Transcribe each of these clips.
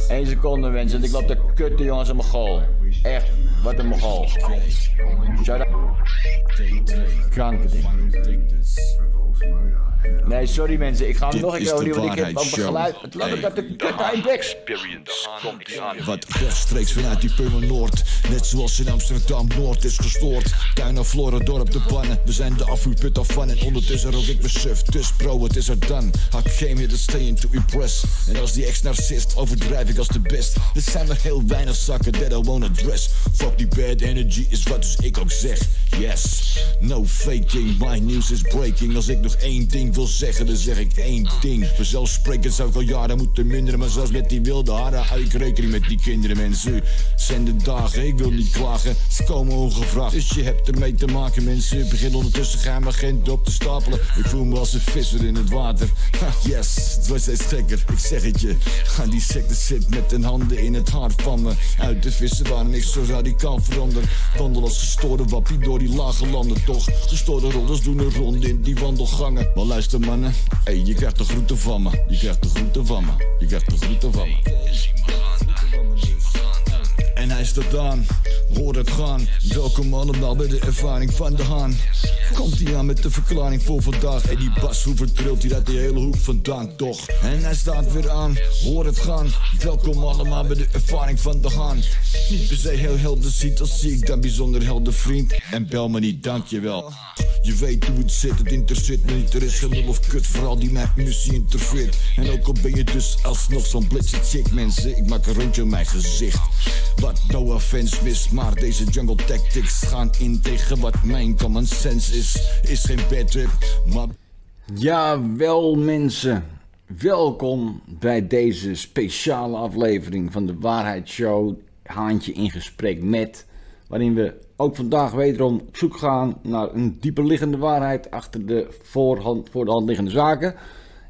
Eén seconde mensen, ik loop de kutte jongens aan mijn goal. Echt, wat een mogol. Shut up. Kankerding. Nee, sorry mensen, ik ga hem nog een keer overnieuw, want ik heb ook geluid. Het laat ik uit de kut uit bek. Wat rechtstreeks vanuit die Puma Noord. Net zoals in Amsterdam Noord is gestoord. Tuin naar Flora, dorp de pannen. We zijn de afvuurput af van en ondertussen rook ik besef. Dus bro, het is er dan. I came here to stay and to impress. En als die ex-narcist overdrijf ik als de best. Er zijn maar heel weinig zakken that I won't address. Fuck die bad energy is wat dus ik ook zeg. Yes, no faking, my news is breaking. Als ik nog één ding wil zeggen, dan zeg ik één ding. Vanzelfsprekend zou ik al jaren moeten minderen. Maar zelfs met die wilde haren hou ik rekening met die kinderen. Mensen, zijn de dagen, ik wil niet klagen. Ze komen ongevraagd, dus je hebt ermee te maken. Mensen, begin ondertussen geheimagenten op te stapelen. Ik voel me als een visser in het water. Yes, het wordt steeds gekker, ik zeg het je. Die secte zit met hun handen in het hart van me. Uit de vissen waar niks zo radicaal verandert. Wandel als gestoorde wappie door die lage landen toch. Gestoorde rollers doen een ronde in die wandelgangen. Maar luister mannen, hey, je krijgt de groeten van me. Je krijgt de groeten van me. Je krijgt de groeten van me. En hij staat aan, hoor het gaan. Welkom allemaal bij de ervaring van de Haan. Komt hij aan met de verklaring voor vandaag. En die bashoever trilt hier uit die hele hoek vandaan toch. En hij staat weer aan, hoor het gaan. Welkom allemaal bij de ervaring van de Haan. Niet per se heel helder ziet, als zie ik dan bijzonder helder vriend. En bel me niet, dankjewel. Je weet hoe het zit, het interesseert me niet. Er is geen lul of kut, vooral die mijn missie interfereert. En ook al ben je dus alsnog zo'n blitse chick, mensen, ik maak een rondje om mijn gezicht. Wat no offense mis, maar deze jungle tactics gaan in tegen wat mijn common sense is geen bad trip, maar... Jawel mensen, welkom bij deze speciale aflevering van de Waarheidsshow Haantje in gesprek met, waarin we ook vandaag wederom op zoek gaan naar een dieperliggende waarheid achter de voor de hand liggende zaken.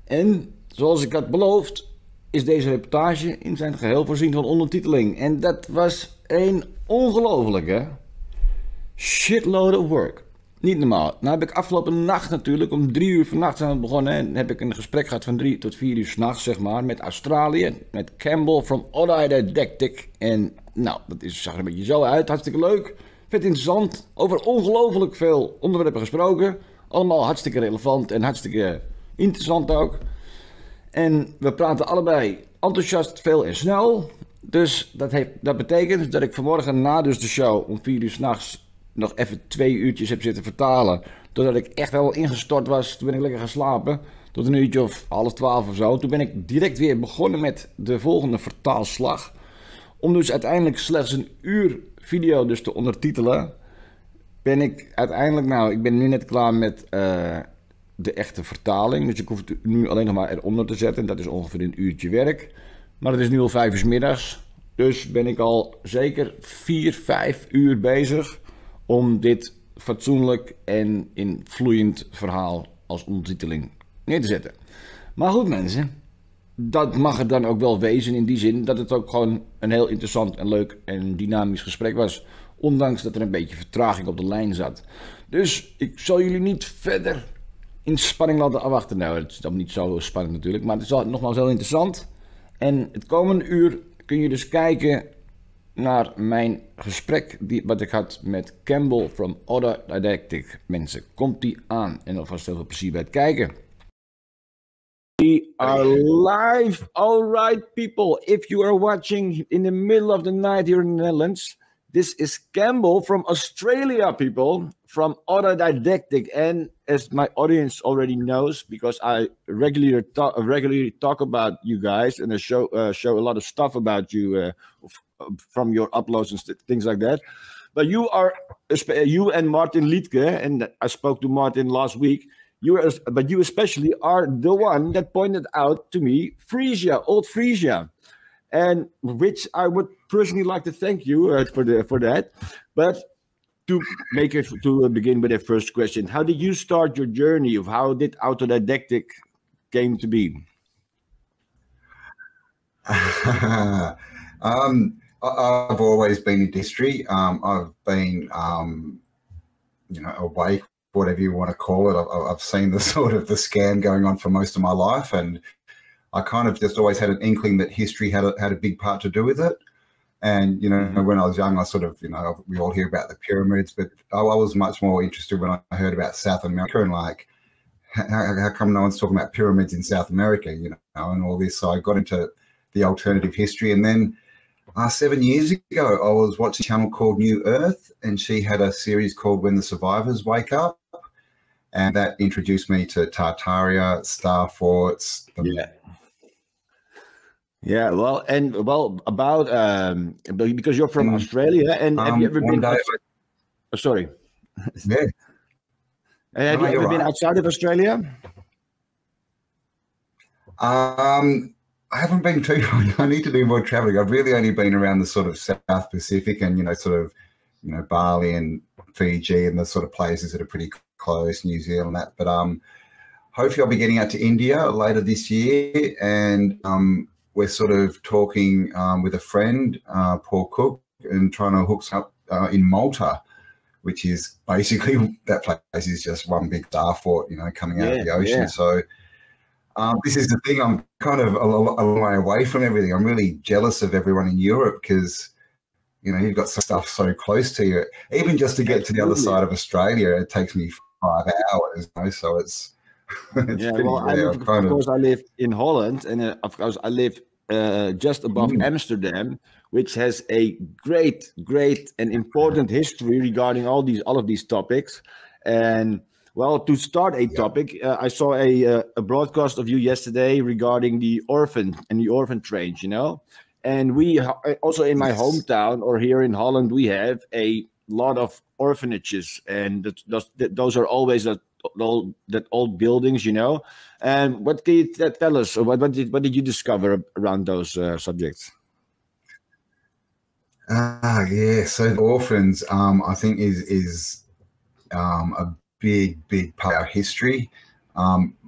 En zoals ik had beloofd, is deze reportage in zijn geheel voorzien van ondertiteling. En dat was een ongelofelijke shitload of work. Niet normaal. Nou heb ik afgelopen nacht natuurlijk, om 3 uur vannacht zijn we begonnen. En heb ik een gesprek gehad van 3 tot 4 uur 's nachts, zeg maar, met Australië. Met Cambell from AutoDidactic. En nou, dat zag er een beetje zo uit. Hartstikke leuk. Vet interessant. Over ongelooflijk veel onderwerpen gesproken. Allemaal hartstikke relevant en hartstikke interessant ook. En we praten allebei enthousiast, veel en snel. Dus dat betekent dat ik vanmorgen na dus de show om 4 uur 's nachts nog even 2 uurtjes heb zitten vertalen. Totdat ik echt wel ingestort was. Toen ben ik lekker gaan slapen. Tot een uurtje of 11:30 of zo. Toen ben ik direct weer begonnen met de volgende vertaalslag. Om dus uiteindelijk slechts een uur video dus te ondertitelen. Ben ik uiteindelijk, nou ik ben nu net klaar met de echte vertaling. Dus ik hoef het nu alleen nog maar eronder te zetten. Dat is ongeveer een uurtje werk. Maar het is nu al 5 uur 's middags. Dus ben ik al zeker 4-5 uur bezig om dit fatsoenlijk en in vloeiend verhaal als ondertiteling neer te zetten. Maar goed mensen, dat mag het dan ook wel wezen in die zin dat het ook gewoon een heel interessant en leuk en dynamisch gesprek was. Ondanks dat er een beetje vertraging op de lijn zat. Dus ik zal jullie niet verder in spanning laten afwachten. Nou, het is dan niet zo spannend natuurlijk, maar het is nogmaals heel interessant. En het komende uur kun je dus kijken naar mijn gesprek wat ik had met Cambell from AutoDidactic. Mensen, komt die aan en alvast heel veel plezier bij het kijken. We are live. All right people, if you are watching in the middle of the night here in the Netherlands, this is Cambell from Australia, people, from AutoDidactic. And as my audience already knows, because I regularly talk about you guys and I show a lot of stuff about you from your uploads and things like that. But you and Martin Liedke, and I spoke to Martin last week. But you especially are the one that pointed out to me Frisia, old Frisia. And which I would personally like to thank you for that. But to begin with the first question, how did you start your journey of how did AutoDidactic came to be? I've always been in history. I've been, awake, whatever you want to call it. I've seen the sort of the scam going on for most of my life, and I kind of just always had an inkling that history had a big part to do with it. And, you know, when I was young, I sort of, you know, we all hear about the pyramids, but I was much more interested when I heard about South America and like, how come no one's talking about pyramids in South America, you know, and all this. So I got into the alternative history. And then 7 years ago, I was watching a channel called New Earth, and she had a series called When the Survivors Wake Up. And that introduced me to Tartaria, star forts. Yeah, well, about because you're from Australia, and have you ever been? Sorry. Yeah. Have you ever been outside of Australia? I haven't been too. I need to do more traveling. I've really only been around the sort of South Pacific and, you know, sort of, you know, Bali and Fiji and the sort of places that are pretty close, New Zealand, that. But hopefully I'll be getting out to India later this year, and we're sort of talking with a friend, Paul Cook, and trying to hook up in Malta, which is basically, that place is just one big star fort, you know, coming out of the ocean. So this is the thing, I'm kind of a long way away from everything. I'm really jealous of everyone in Europe because, you know, you've got stuff so close to you. Even just to get to the other side of Australia, it takes me 5 hours, you know, so it's pretty rare. Of course, I live in Holland, and of course, I live just above Amsterdam, which has a great and important history regarding all of these topics. And well, to start a topic, I saw a broadcast of you yesterday regarding the orphan and the orphan trains, you know. And we also in my hometown, or here in Holland, we have a lot of orphanages, and those are always that old buildings, you know. And what can you tell us? What did you discover around those subjects? Yeah, so the orphans, I think is a big part of our history.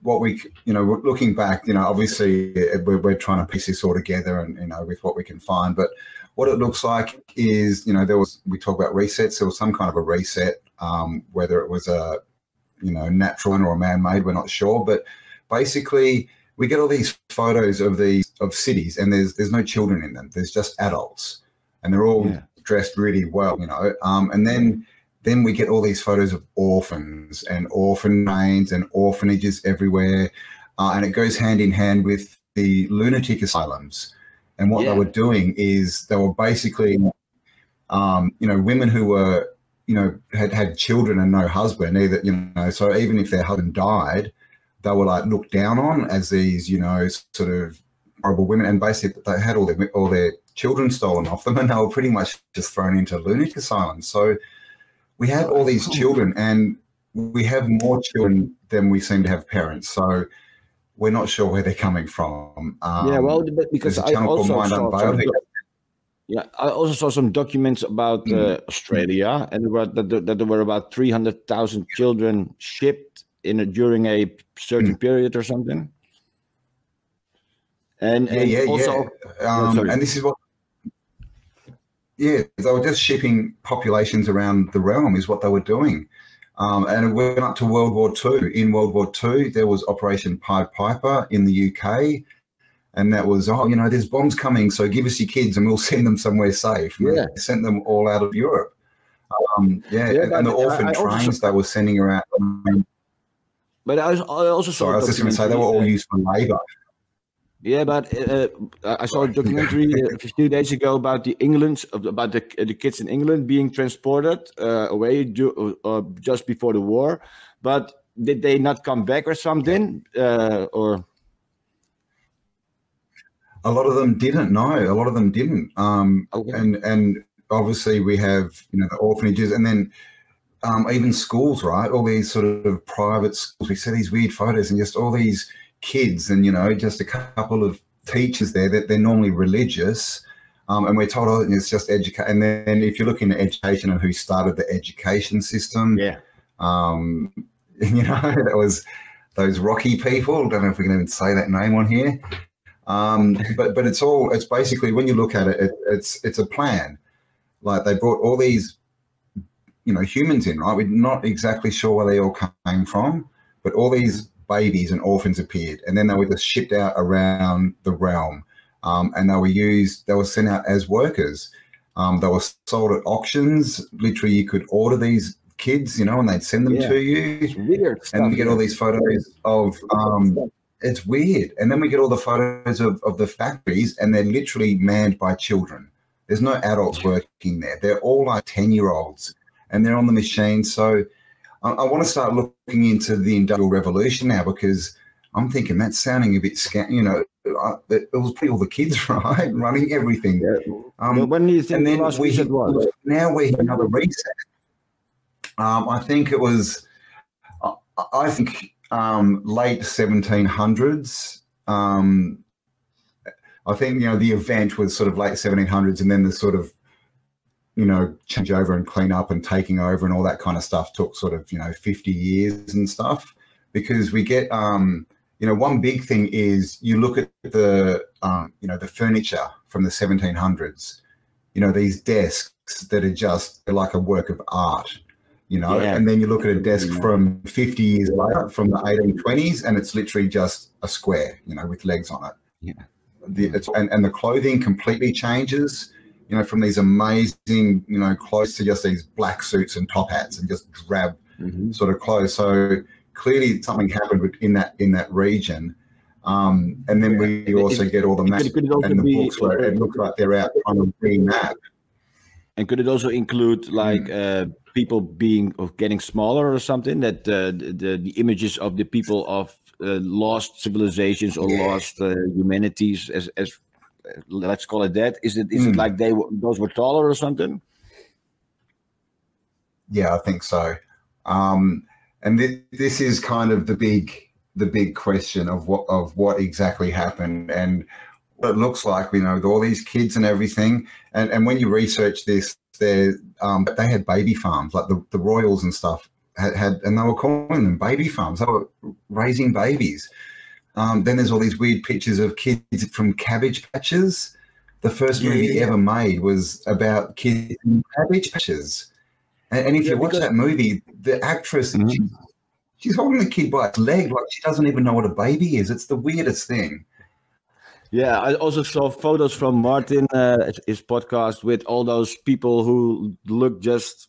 What we, you know, looking back, you know, obviously we're trying to piece this all together, and, you know, with what we can find. But what it looks like is, you know, we talk about resets. There was some kind of a reset, whether it was a, you know, natural or man-made, we're not sure. But basically, we get all these photos of cities, and there's no children in them. There's just adults, and they're all dressed really well, you know. And then we get all these photos of orphans and orphan trains and orphanages everywhere, and it goes hand in hand with the lunatic asylums. And what they were doing is they were basically, you know, women who were, you know, had children and no husband either, you know, so even if their husband died, they were like looked down on as these, you know, sort of horrible women, and basically they had all their children stolen off them, and they were pretty much just thrown into lunatic asylums. So we have all these children, and we have more children than we seem to have parents. So we're not sure where they're coming from. Because I also saw some documents about Australia, and that there were about 300,000 children shipped during a certain period or something. And and this is what. Yeah, they were just shipping populations around the realm is what they were doing. And it went up to World War II. In World War II, there was Operation Pied Piper in the UK. And that was, you know, there's bombs coming, so give us your kids and we'll send them somewhere safe. Yeah. They sent them all out of Europe. And the orphan trains they were sending around. But I also saw... Sorry, I was just going to say they were all used for labour. Yeah, but I saw a documentary a few days ago about the kids in England being transported away just before the war. But did they not come back or something? Or a lot of them didn't. No, a lot of them didn't. And obviously we have, you know, the orphanages, and then even schools, right? All these sort of private schools. We see these weird photos and just all these kids, and, you know, just a couple of teachers there that they're normally religious, and we're told, oh, it's just education. And then if you look into education and who started the education system, you know, that was those Rocky people. I don't know if we can even say that name on here, but it's basically, when you look at it, it's a plan. Like, they brought all these, you know, humans in, right? We're not exactly sure where they all came from, but all these babies and orphans appeared, and then they were just shipped out around the realm, and they were sent out as workers. They were sold at auctions. Literally, you could order these kids, you know, and they'd send them to you. It's weird stuff, and we get all these photos of it's weird. And then we get all the photos of the factories, and they're literally manned by children. There's no adults working there. They're all like 10-year-olds, and they're on the machine. So I want to start looking into the Industrial Revolution now, because I'm thinking that's sounding a bit you know, it was pretty all the kids, right, running everything. Yeah. When do you think the last reset was? Now we're another reset. I think it was, I think late 1700s. I think, you know, the event was sort of late 1700s, and then the sort of, you know, change over and clean up and taking over and all that kind of stuff took sort of, you know, 50 years and stuff, because we get, you know, one big thing is you look at the, you know, the furniture from the 1700s, you know, these desks that are just like a work of art, you know, and then you look at a desk from 50 years later, from the 1820s, and it's literally just a square, you know, with legs on it. Yeah. And the clothing completely changes, you know, from these amazing, you know, clothes to just these black suits and top hats and just drab sort of clothes. So clearly something happened in that region. And then we also get all the maps and the books where it looks like they're out on a green map. And could it also include like people getting smaller or something, that the images of the people of lost civilizations or lost humanities, as let's call it that, is it like those were taller or something? Yeah, I think so. And this is kind of the big question of what exactly happened, and what it looks like, you know, with all these kids and everything. And when you research this, they had baby farms, like the royals and stuff had, and they were calling them baby farms. They were raising babies. Then there's all these weird pictures of kids from cabbage patches. The first movie ever made was about kids in cabbage patches. And if you watch that movie, the actress, she's holding the kid by its leg like she doesn't even know what a baby is. It's the weirdest thing. Yeah, I also saw photos from Martin, his podcast, with all those people who look just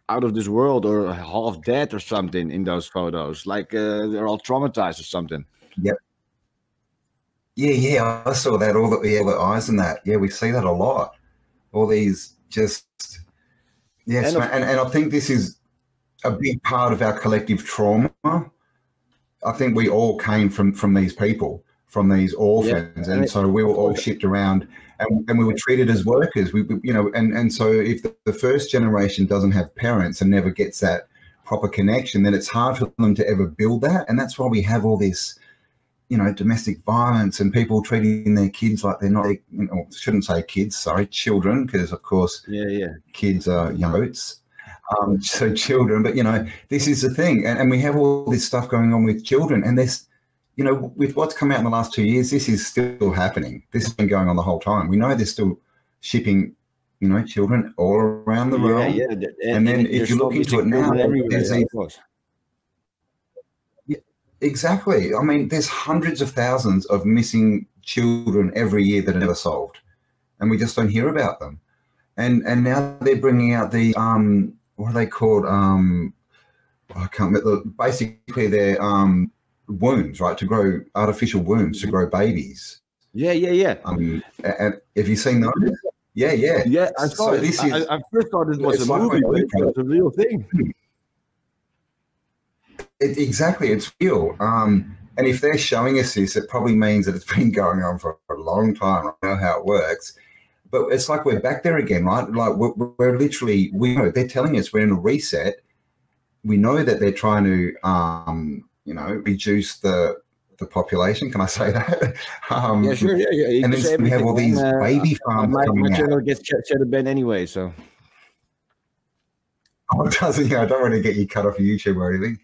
out of this world or half dead or something in those photos. Like they're all traumatized or something. Yep. Yeah, I saw that, all the eyes and that. Yeah, we see that a lot. All these just... Yes, and I think this is a big part of our collective trauma. I think we all came from these people, from these orphans, and so we were all shipped around, and we were treated as workers. We you know, and so if the first generation doesn't have parents and never gets that proper connection, then it's hard for them to ever build that, and that's why we have all this, you know, domestic violence and people treating their kids like they're not, you know, shouldn't say kids, sorry, children, because of course kids are yotes, so children, but you know, this is the thing, and we have all this stuff going on with children, and this, you know, with what's come out in the last 2 years, this is still happening. This has been going on the whole time. We know they're still shipping, you know, children all around the world. And then if you look into it now, exactly. I mean, there's hundreds of thousands of missing children every year that are never solved, and we just don't hear about them. And now they're bringing out the what are they called? I can't remember. Basically, they're wombs, right? To grow artificial wombs to grow babies. Yeah. And have you seen those? Yeah. Yeah, I saw it. I first thought it was a movie, but it's a real thing. Exactly, it's real. And if they're showing us this, it probably means that it's been going on for a long time. I don't know how it works, but it's like we're back there again, right? Like we're literally, we know they're telling us we're in a reset. We know that they're trying to, you know, reduce the population. Can I say that? Yeah, sure. Yeah. And then we have all these baby farms. My channel gets shadow banned anyway, so. Oh, it doesn't. Yeah, I don't want to get you cut off YouTube or anything.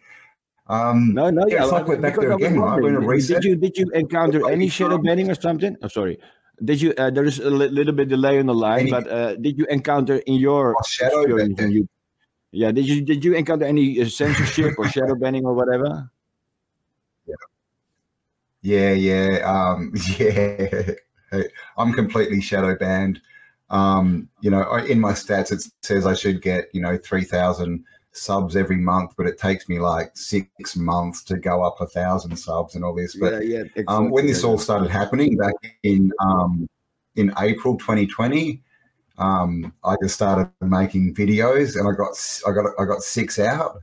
No. Yeah, it's like we're back there again, right? We're in a reset. Did you encounter any shadow banning or something? Oh, sorry. Did you? There is a little bit delay on the line, but did you encounter in your shadow banning? Yeah. Did you encounter any censorship or shadow banning or whatever? Yeah. Yeah, yeah, yeah. I'm completely shadow banned. You know, in my stats, it says I should get, you know, 3,000 subs every month, but it takes me like 6 months to go up 1,000 subs and all this. But exactly. When this all started happening back in April 2020, I just started making videos, and I got 6 out.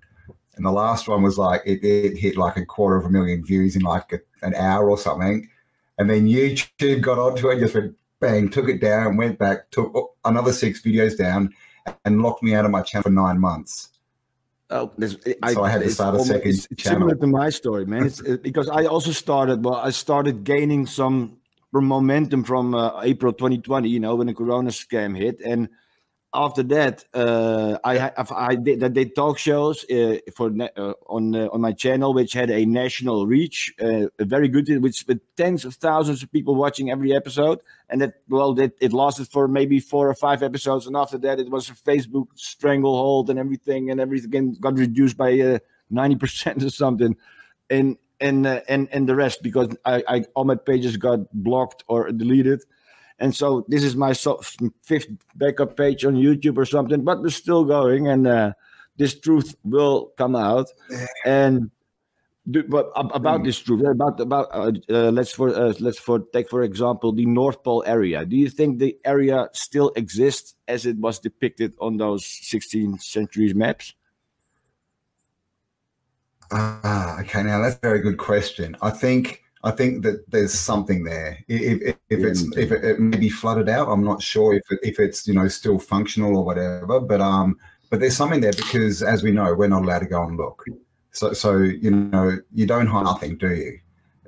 And the last one was like, it hit like 250,000 views in like an hour or something. And then YouTube got onto it, just went bang, took it down, went back, took another 6 videos down, and locked me out of my channel for 9 months. Oh, so I had to start a second channel. It's similar to my story, man. It's because I also started gaining some momentum from April 2020, you know, when the Corona scam hit. And after that, I did talk shows on my channel, which had a national reach, very good, with tens of thousands of people watching every episode. And it lasted for maybe 4 or 5 episodes, and after that, it was a Facebook stranglehold, and everything got reduced by 90% or something, and the rest, because all my pages got blocked or deleted. And so this is my 5th backup page on YouTube or something, but we're still going, and this truth will come out. And but about this truth, let's take for example the North Pole area. Do you think the area still exists as it was depicted on those 16th century maps? Okay, now that's a very good question. I think that there's something there. If it may be flooded out, I'm not sure if it's, you know, still functional or whatever. But there's something there, because, as we know, we're not allowed to go and look. So you know, you don't hide nothing, do you?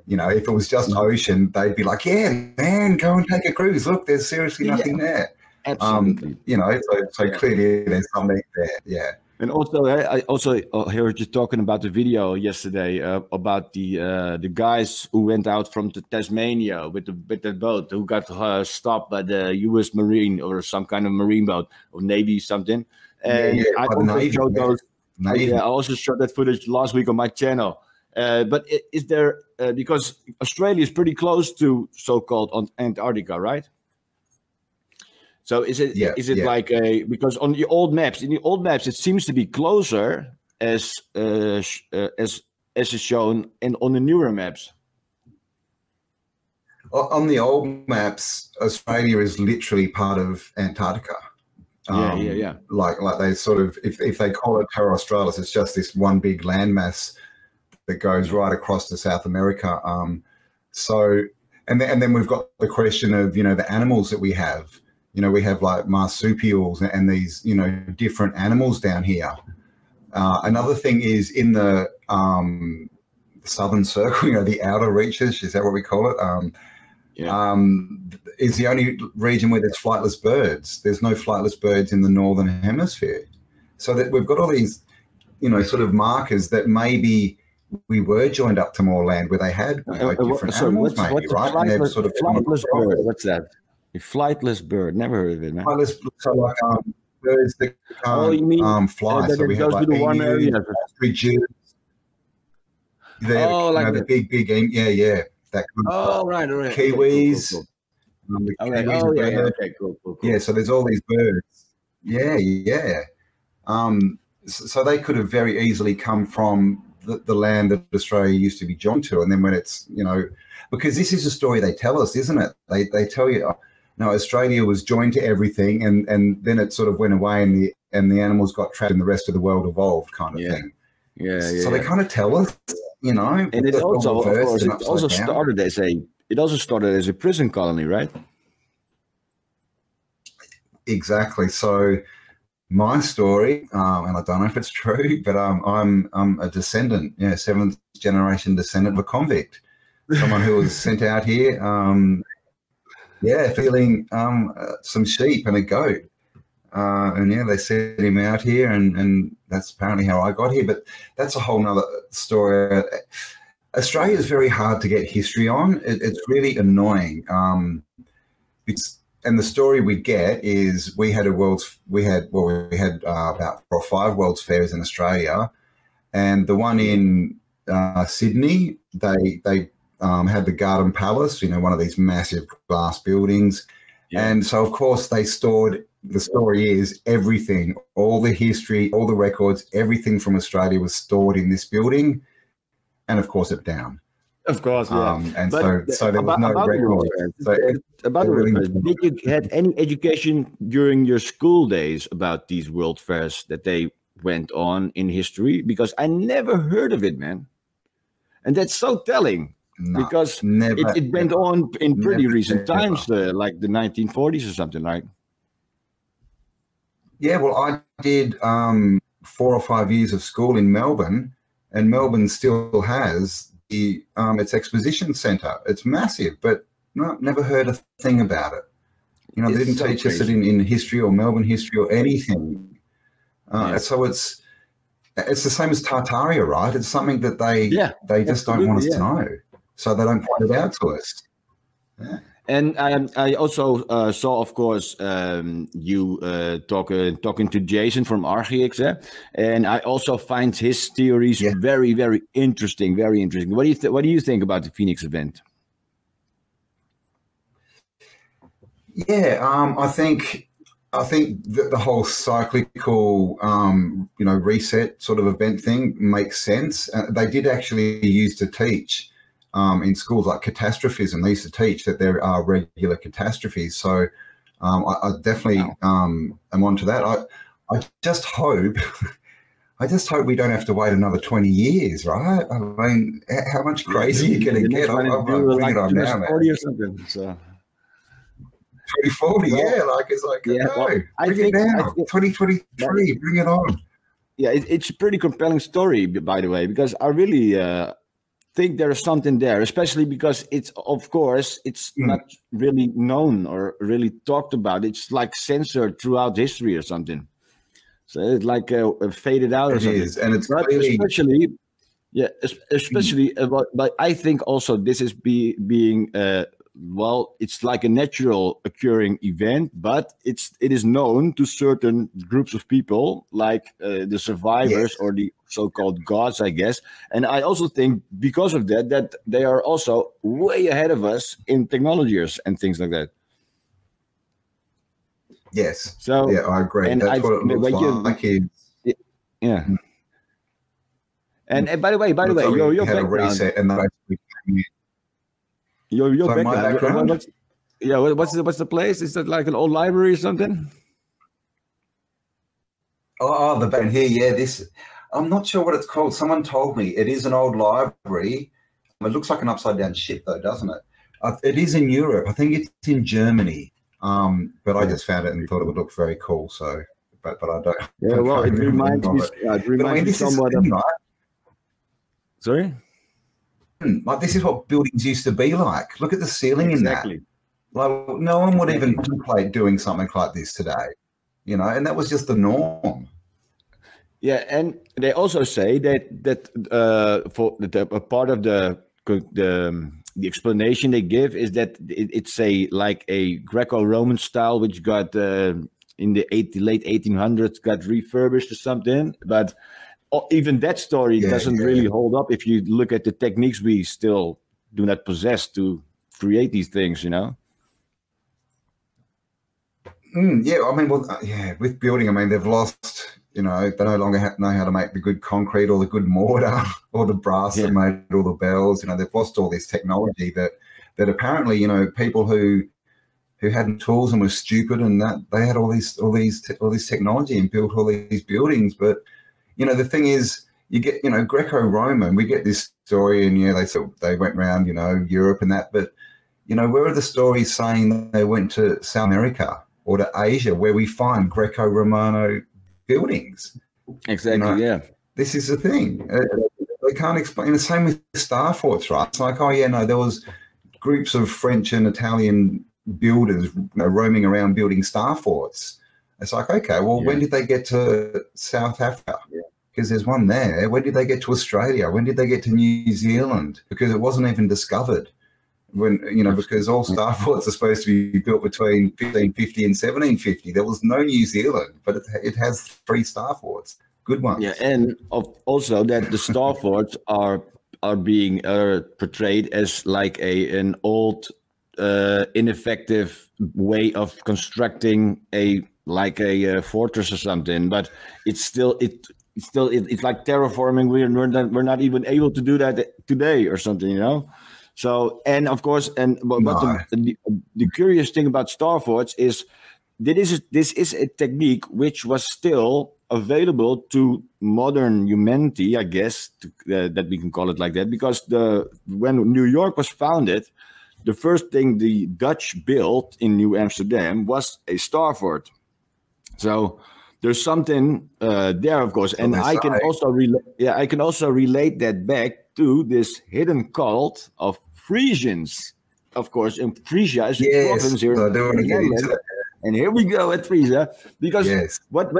You know, if it was just ocean, they'd be like, yeah, man, go and take a cruise. Look, there's seriously nothing there. Absolutely. You know, so clearly there's something there. Yeah. And also, I also heard you talking about the video yesterday about the guys who went out from Tasmania with the boat, who got stopped by the U.S. Marine or some kind of marine boat or Navy something. And I also showed those. I also showed that footage last week on my channel. But is there because Australia is pretty close to so-called Antarctica, right? So is it like because in the old maps it seems to be closer as is shown on the newer maps. On the old maps, Australia is literally part of Antarctica. Like they sort of, if they call it Terra Australis, it's just this one big landmass that goes right across to South America. So and then we've got the question of, you know, the animals that we have. You know, we have like marsupials and these, you know, different animals down here. Another thing is in the southern circle, you know, the outer reaches, is that what we call it? Is the only region where there's flightless birds. There's no flightless birds in the northern hemisphere. So that we've got all these, you know, sort of markers that maybe we were joined up to more land where they had like different animals, maybe, right? And they've sort of flightless bird. What's that? A flightless bird. Never heard of it, man. Flightless, so like birds that can't fly. So we have like emus, ostriches. Like the big, that kind of right. Kiwis. Cool. Yeah, so there's all these birds. Yeah. So they could have very easily come from the land that Australia used to be joined to, and then when it's, you know, because this is a story they tell us, isn't it? They tell you, no, Australia was joined to everything, and then it sort of went away, and the animals got trapped, and the rest of the world evolved, kind of thing. So they kind of tell us, you know. And it also, of course, it also started as a prison colony, right? Exactly. So my story, and I don't know if it's true, but I'm a descendant, 7th generation descendant of a convict, someone who was sent out here. Feeling some sheep and a goat. And they sent him out here, and that's apparently how I got here. But that's a whole nother story. Australia is very hard to get history on. It's really annoying. And the story we get is we had about 4 or 5 World's Fairs in Australia, and the one in Sydney, they had the Garden Palace, you know, one of these massive glass buildings. Yeah. And so, of course, they stored, the story is everything, all the history, all the records, everything from Australia was stored in this building. And, of course, it down. Of course, yeah. And so there was no record. About the World Fairs, did you had any education during your school days about these World Fairs that they went on in history? Because I never heard of it, man. And that's so telling, because it went on in pretty recent times, like the 1940s or something, like. Yeah, well, I did 4 or 5 years of school in Melbourne, and Melbourne still has its exposition centre. It's massive, but never heard a thing about it. You know, they didn't teach us it in history or Melbourne history or anything. So it's the same as Tartaria, right? It's something that they just don't want us to know, so they don't point it out to us. Yeah. And I also saw, of course, you talking to Jason from Archix, and I also find his theories very, very interesting. Very interesting. What do you think about the Phoenix event? Yeah, I think that the whole cyclical, reset sort of event thing makes sense. They did actually used to teach in schools like Catastrophism. They used to teach that there are regular catastrophes. So I definitely am onto that. I just hope we don't have to wait another 20 years, right? I mean, how much crazy are you going to get? I'm bring it on now, man. Or something, so. 2040, like it's like, bring it down. 2023, bring it on. Yeah, it's a pretty compelling story, by the way, because I really think there is something there, especially because it's not really known or really talked about. It's like censored throughout history or something. So it's like faded out or something. It is, and it's really... especially, but I think also this is being it's like a natural occurring event, but it is known to certain groups of people, like the survivors or the so-called gods, I guess. And I also think because of that they are also way ahead of us in technologies and things like that. Yes. So yeah, I agree. And that's what it looks like. Yeah. And by the way, your had a reset and then Your background. What's the place? Is that like an old library or something? Oh, the band here, this. I'm not sure what it's called. Someone told me it is an old library. It looks like an upside down ship, though, doesn't it? It is in Europe. I think it's in Germany. But I just found it and thought it would look very cool. So, but I don't. Yeah, well, it reminds me. It reminds me somewhat of. Right? Sorry. Like, this is what buildings used to be like. Look at the ceiling in that. Like, no one would even contemplate doing something like this today, you know, and that was just the norm. Yeah, and they also say that for a part of the explanation they give is that it's like a Greco-Roman style, which got in the late 1800s got refurbished or something, but. Even that story doesn't really hold up if you look at the techniques we still do not possess to create these things, you know? With building, I mean, they've lost, you know, they no longer know how to make the good concrete or the good mortar or the brass that made all the bells. You know, they've lost all this technology that apparently, you know, people who had tools and were stupid and that they had all this technology and built all these buildings, but you know, the thing is, you get, you know, Greco-Roman, we get this story and, they went around, you know, Europe and that, but, you know, where are the stories saying that they went to South America or to Asia where we find Greco-Romano buildings? Exactly, you know, this is the thing. They can't explain. The same with star forts, right? It's like, there was groups of French and Italian builders, you know, roaming around building star forts. It's like, okay, well, when did they get to South Africa? Because there's one there. When did they get to Australia? When did they get to New Zealand? Because it wasn't even discovered. When, you know, because all star forts are supposed to be built between 1550 and 1750. There was no New Zealand, but it has 3 star forts, good ones. Yeah, and also that the star forts are are being portrayed as like an old, ineffective way of constructing a fortress or something. But it's like terraforming. We're not even able to do that today or something, you know. So, and of course, the curious thing about star forts is this is a technique which was still available to modern humanity, I guess, that we can call it like that, because when New York was founded, the first thing the Dutch built in New Amsterdam was a star fort. So there's something there, of course, and I can also relate that back to this hidden cult of Frisians, of course. And Frisia is a province here in Netherlands. And here we go at Frisia, because what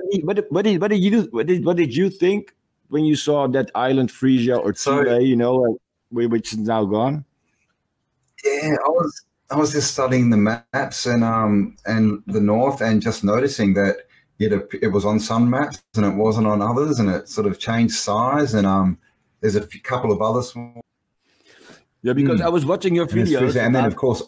did you think when you saw that island Frisia or Chile, you know, which is now gone? Yeah, I was just studying the maps and the north, and just noticing that it was on some maps and it wasn't on others, and it sort of changed size. And there's a couple of other small. Yeah, because I was watching your videos, and then of course,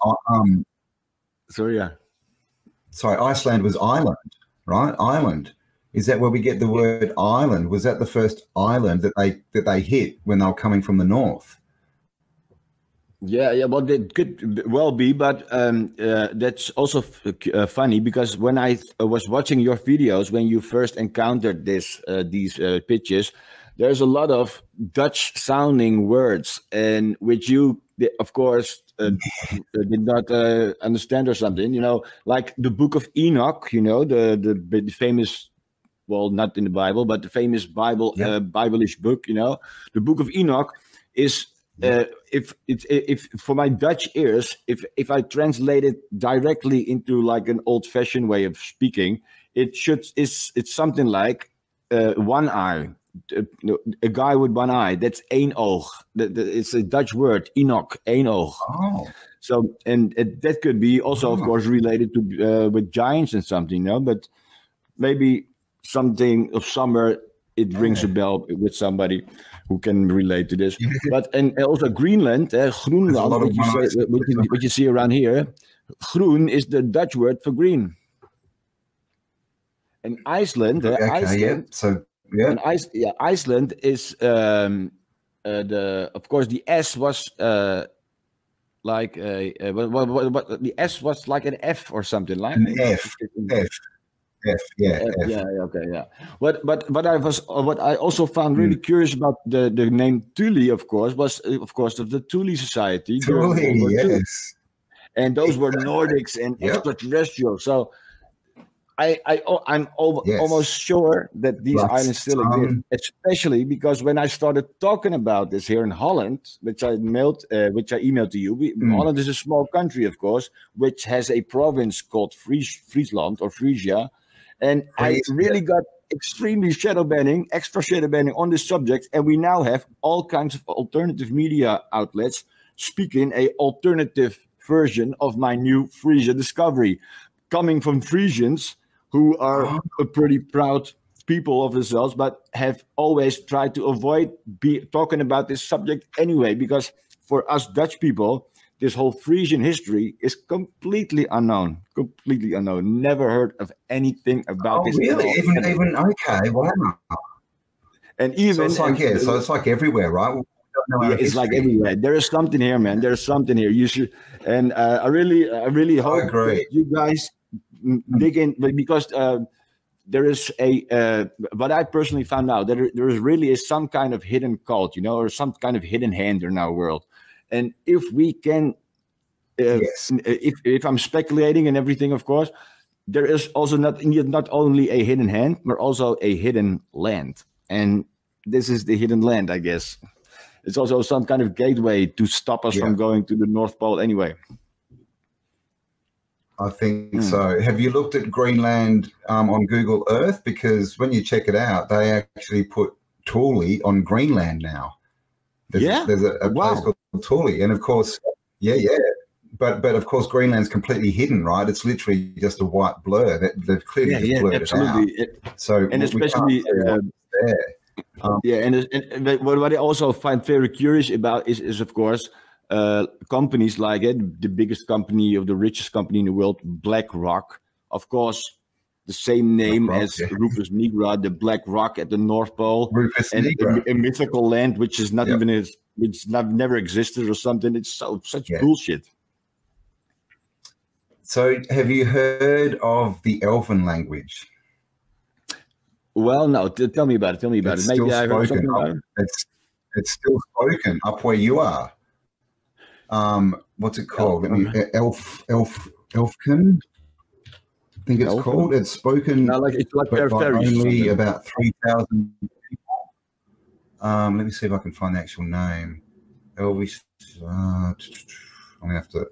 Sorry, Iceland was island, right? Island. Is that where we get the word island? Was that the first island that they hit when they were coming from the north? Yeah. Well, that could well be, but that's also funny, because when I was watching your videos, when you first encountered these pitches, there's a lot of Dutch-sounding words, and which you, of course, did not understand or something. You know, like the Book of Enoch. You know, the famous, well, not in the Bible, but the famous Bible-ish book. You know, the Book of Enoch is. If for my Dutch ears, if I translate it directly into like an old-fashioned way of speaking, it's something like one eye, a guy with one eye. That's één oog. It's a Dutch word, Enoch, één oog. Oh. So and that could be also, of course, related to with giants and something, you know. But maybe something of somewhere it rings a bell with somebody who can relate to this. But and also Greenland, Groenland, what you see around here, groen is the Dutch word for green. And Iceland, Iceland is of course the S was like the S was like an F or something like an F. What I also found really curious about the name Thule, of course, was of course of the Thule Society. Thule, yes. And those were Nordics and extraterrestrials. So I'm almost sure that these islands still exist, especially because when I started talking about this here in Holland, which I emailed to you. Holland is a small country, of course, which has a province called Friesland or Frisia. And I really got extremely extra shadow banning on this subject. And we now have all kinds of alternative media outlets speaking a alternative version of my new Frisia discovery, coming from Frisians who are a pretty proud people of themselves, but have always tried to avoid talking about this subject anyway, because for us Dutch people, this whole Frisian history is completely unknown. Never heard of anything about this. Really? Even okay, wow. And even so it's like everywhere, right? It's like everywhere. There is something here, man. There's something here. You should, and I really hope that you guys dig in, because there is what I personally found out, that there really is some kind of hidden cult, you know, or some kind of hidden hand in our world. And if we can, if I'm speculating and everything, of course, there is also not only a hidden hand, but also a hidden land. And this is the hidden land, I guess. It's also some kind of gateway to stop us from going to the North Pole anyway. I think so. Have you looked at Greenland on Google Earth? Because when you check it out, they actually put Thule on Greenland now. There's a place called Thule, and of course, but of course, Greenland's completely hidden, right? It's literally just a white blur. They've clearly blurred it out. So and especially Yeah, and what I also find very curious about is of course, companies like the biggest company of the richest company in the world, BlackRock, of course, the same name as Rufus Nigra, the Black Rock at the North Pole, and a mythical land which is not even which never existed or something. It's such bullshit. So, have you heard of the elfin language? Well, no. Tell me about it. Tell me about it. Maybe I heard something about it. It's still spoken up where you are. What's it called? Elfkin. I think it's called. It's spoken it's like by only about 3,000 people. Let me see if I can find the actual name. Elvish. I'm gonna have to.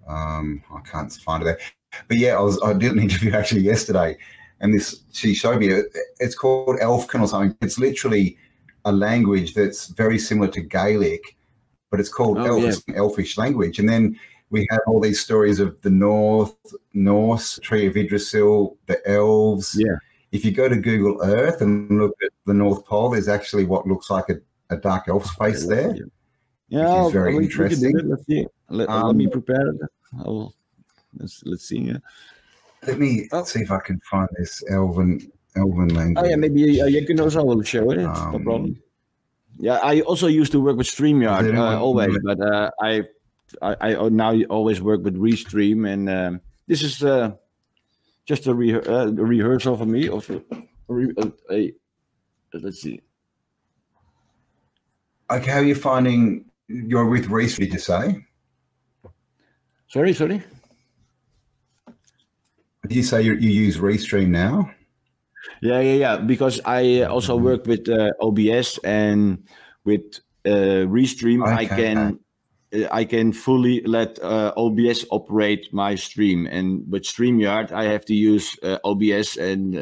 I can't find it there. But yeah, I did an interview actually yesterday, and she showed me it. It's called Elfkin or something. It's literally a language that's very similar to Gaelic, but it's called Elfish language. And then we have all these stories of the Norse, Tree of Yggdrasil, the elves. Yeah. If you go to Google Earth and look at the North Pole, there's actually what looks like a dark elf's face there. Yeah, which is very interesting. Let's see. Let me prepare it. Let's see. Yeah. Let me see if I can find this elven language. Oh yeah, maybe you can also show it. No problem. Yeah, I also used to work with StreamYard always, but I now always work with Restream, and this is just a rehearsal for me. Let's see. Okay, how are you finding? You're with Restream, did you say? Sorry. Did you say you use Restream now? Yeah. Because I also work with OBS, and with Restream, I can fully let OBS operate my stream, and with StreamYard I have to use OBS and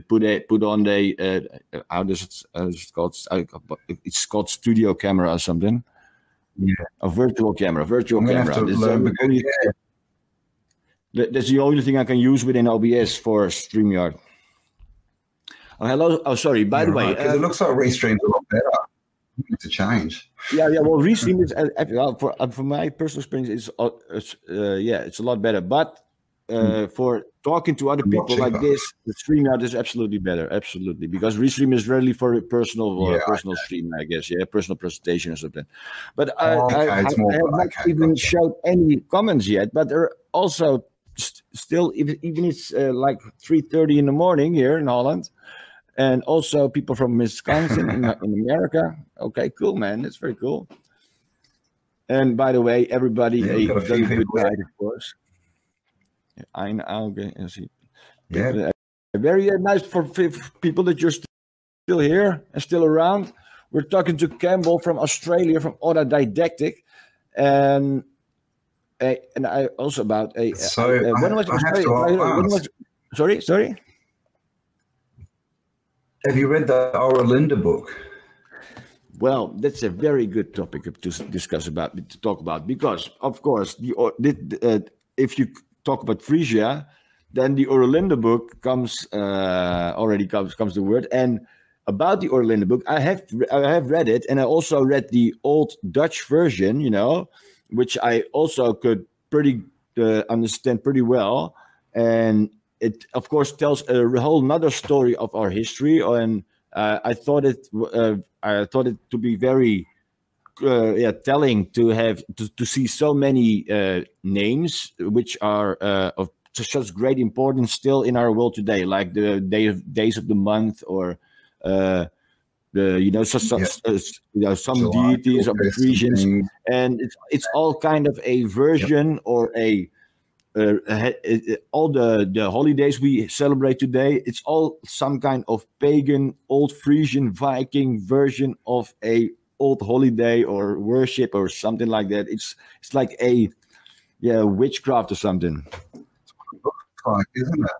put on the how does it's called? It's called Studio Camera or something. Yeah, a virtual camera. That's the only thing I can use within OBS for StreamYard. Oh, hello. Oh, sorry. By the way, because it looks like Restream's a lot better. To change. Yeah. Well, Restream is for my personal experience, it's a lot better. But for talking to other people like this, the StreamYard is absolutely better. Absolutely, because Restream is really for a personal stream, I guess. Yeah, personal presentation or something. But I have not even showed any comments yet. But there are also still, even it's like 3:30 in the morning here in Holland. And also people from Wisconsin in America. Okay, cool, man. That's very cool. And by the way, everybody, a very good night, of course. I know. Okay, I see. Yeah. Very nice for people that you're still here and still around. We're talking to Cambell from Australia, from AutoDidactic, and I also about a. So when was Australia? Sorry. Have you read the Auralinda book? Well, that's a very good topic to talk about, because, of course, if you talk about Frisia, then the Auralinda book comes the word. And about the Auralinda book, I have read it, and I also read the old Dutch version, which I also could understand pretty well, and it, of course, tells a whole nother story of our history, and I thought it to be very telling to see so many names which are of such great importance still in our world today, like the days of the month, or some deities of the Frisians, and it's all kind of a version or a. All the holidays we celebrate today, it's all some kind of pagan, old Frisian, Viking version of a old holiday or worship or something like that. It's like a witchcraft or something. That's what it looks like, isn't it?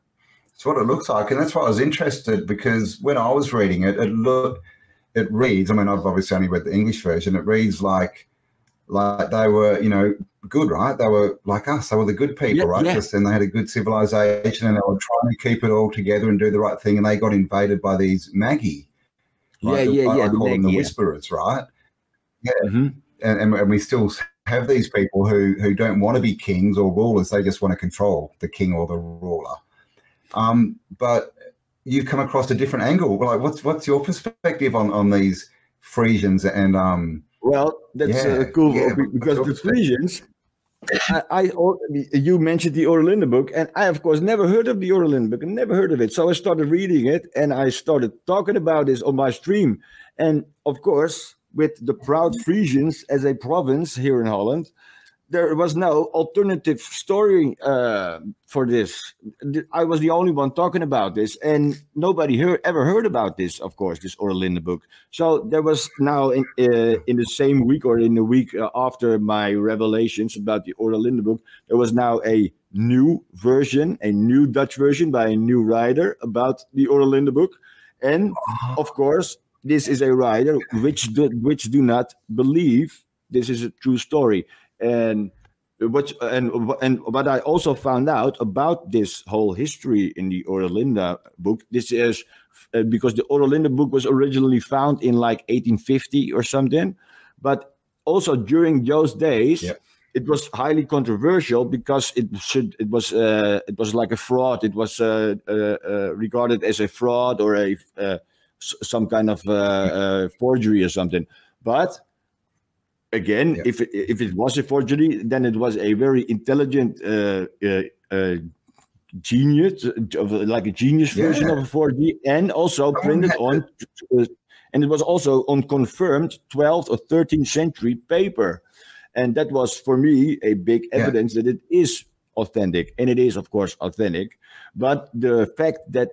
It's what it looks like, and that's why I was interested, because when I was reading it, it reads. I mean, I've obviously only read the English version. It reads like they were, good, right? They were like us. They were the good people, right? Because then they had a good civilization, and they were trying to keep it all together and do the right thing, and they got invaded by these Magi. Right? I call them the yeah. whisperers, right? Yeah, and we still have these people who don't want to be kings or rulers; they just want to control the king or the ruler. But you've come across a different angle. Like, what's your perspective on these Frisians and Well, that's cool because the Frisians. You mentioned the Orlando book, and I of course never heard of the Orlando book and never heard of it. So I started reading it, and I started talking about this on my stream. And of course, with the proud Frisians as a province here in Holland, there was no alternative story for this. I was the only one talking about this, and nobody ever heard about this, of course, this Orlando book. So there was now in the same week or in the week after my revelations about the Orlando book, there was now a new version, a new Dutch version by a new writer about the Orlando book. And of course, this is a writer which do not believe this is a true story. And what I also found out about this whole history in the Orlando book, this is because the Orlando book was originally found in like 1850 or something, but also during those days, it was highly controversial because it was like a fraud. It was regarded as a fraud or some kind of forgery or something, but. Again, if it was a forgery, then it was a very intelligent genius, like a genius version of a forgery, and also printed on, and it was also on confirmed 12th or 13th century paper, and that was for me a big evidence that it is authentic, and it is of course authentic. But the fact that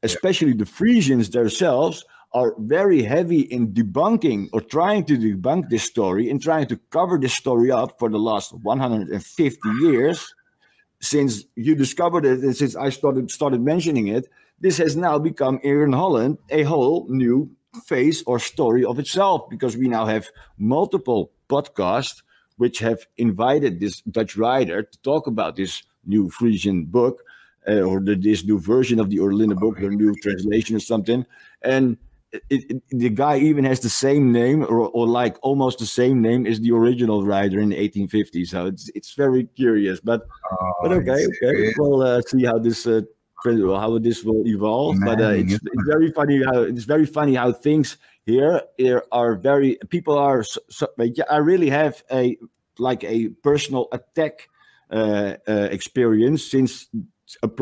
especially the Frisians themselves are very heavy in debunking or trying to debunk this story and trying to cover this story up for the last 150 years since you discovered it and since I started mentioning it. This has now become here in Holland a whole new phase or story of itself, because we now have multiple podcasts which have invited this Dutch writer to talk about this new Frisian book or this new version of the Orlando book, or new translation or something. And the guy even has the same name or like almost the same name as the original writer in the 1850s. So it's very curious, but okay. We'll see how this will evolve. But it's very funny how things here are very, people are I really have a personal attack experience since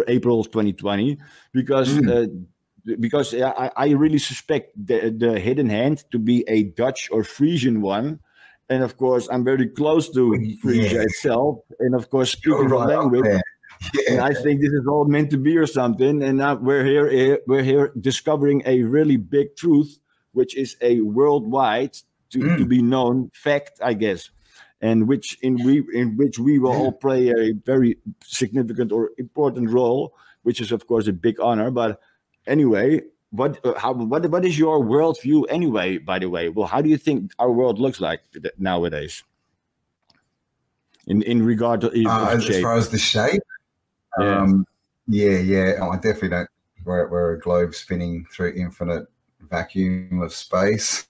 April 2020, because I really suspect the hidden hand to be a Dutch or Frisian one. And of course, I'm very close to Frisia itself. And of course, speaking the language. And I think this is all meant to be or something. And now we're here discovering a really big truth, which is a worldwide to be known fact, I guess. And in which we will all play a very significant or important role, which is of course a big honor. But anyway, what is your worldview anyway? By the way, well, how do you think our world looks like nowadays? In regard to as far as the shape, I definitely don't. We're a globe spinning through infinite vacuum of space,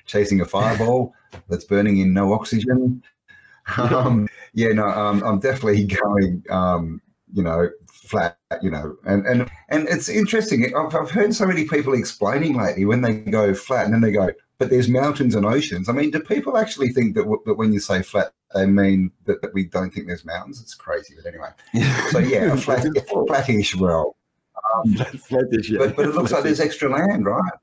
chasing a fireball that's burning in no oxygen. I'm definitely going, flat, and it's interesting. I've heard so many people explaining lately when they go flat and then they go, but there's mountains and oceans. I mean, do people actually think that when you say flat, they mean that we don't think there's mountains? It's crazy, but anyway. So a flattish world. Flattish, yeah. But it looks like there's extra land, right?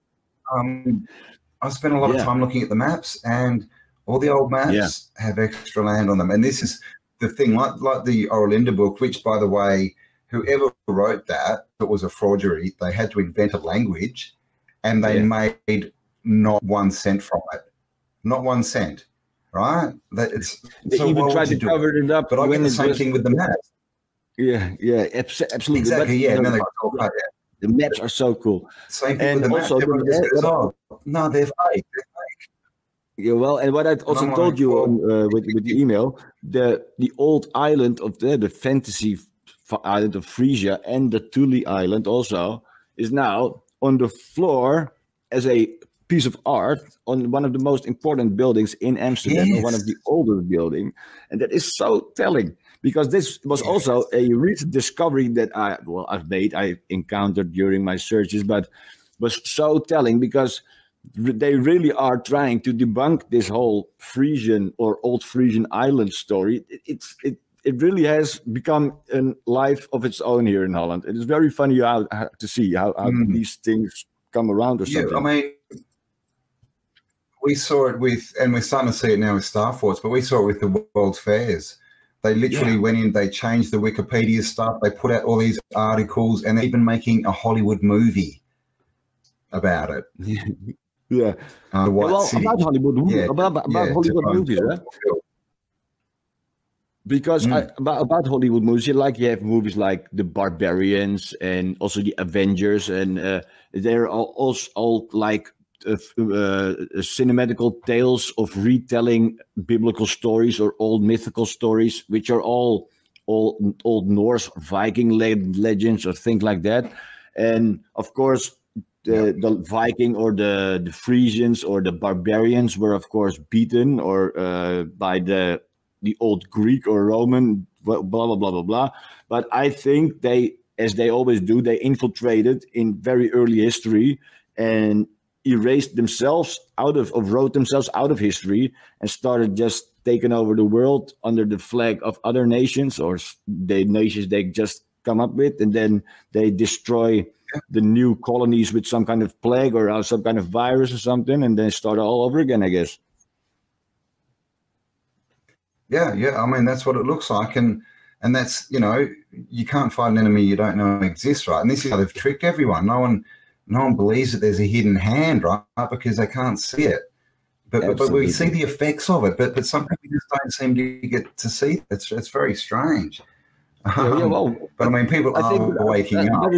I spent a lot of time looking at the maps, and all the old maps have extra land on them. And this is the thing, like the Orlando book, which, by the way, whoever wrote that, it was a forgery. They had to invent a language, and they made not 1 cent from it. Not 1 cent, right? They even tried to cover it up. But I get the same thing with the maps. Yeah, absolutely. Exactly, the maps are so cool. Same thing with the maps. No, they're fake. Yeah, well, and what I also told you with the email, the old island of the fantasy island of Frisia and the Thule island also is now on the floor as a piece of art on one of the most important buildings in Amsterdam, or one of the oldest buildings. And that is so telling, because this was also a recent discovery that I encountered during my searches, but was so telling because they really are trying to debunk this whole Frisian or old Frisian island story. It really has become a life of its own here in Holland. It is very funny to see how these things come around or something. I mean, we saw it with, and we're starting to see it now with Star Force, but we saw it with the World's Fairs. They literally went in, they changed the Wikipedia stuff, they put out all these articles, and they're even making a Hollywood movie about it. Yeah. About Hollywood, about Hollywood movies, right? Because about Hollywood movies, you have movies like The Barbarians and also The Avengers, and they're all like cinematical tales of retelling biblical stories or old mythical stories, which are all old Norse Viking legends or things like that. And of course, the Viking or the Frisians or the barbarians were of course beaten or by the old Greek or Roman, blah blah blah blah blah. But I think they, as they always do, they infiltrated in very early history and erased themselves wrote themselves out of history and started just taking over the world under the flag of other nations or the nations they just come up with, and then they destroy the new colonies with some kind of plague or some kind of virus or something, and then start all over again, I guess. Yeah. I mean, that's what it looks like, and that's, you can't fight an enemy you don't know exists, right? And this is how they've tricked everyone. No one believes that there's a hidden hand, right? Because they can't see it. But we see the effects of it. But some people just don't seem to get to see it. It's very strange. But I mean, people are waking up.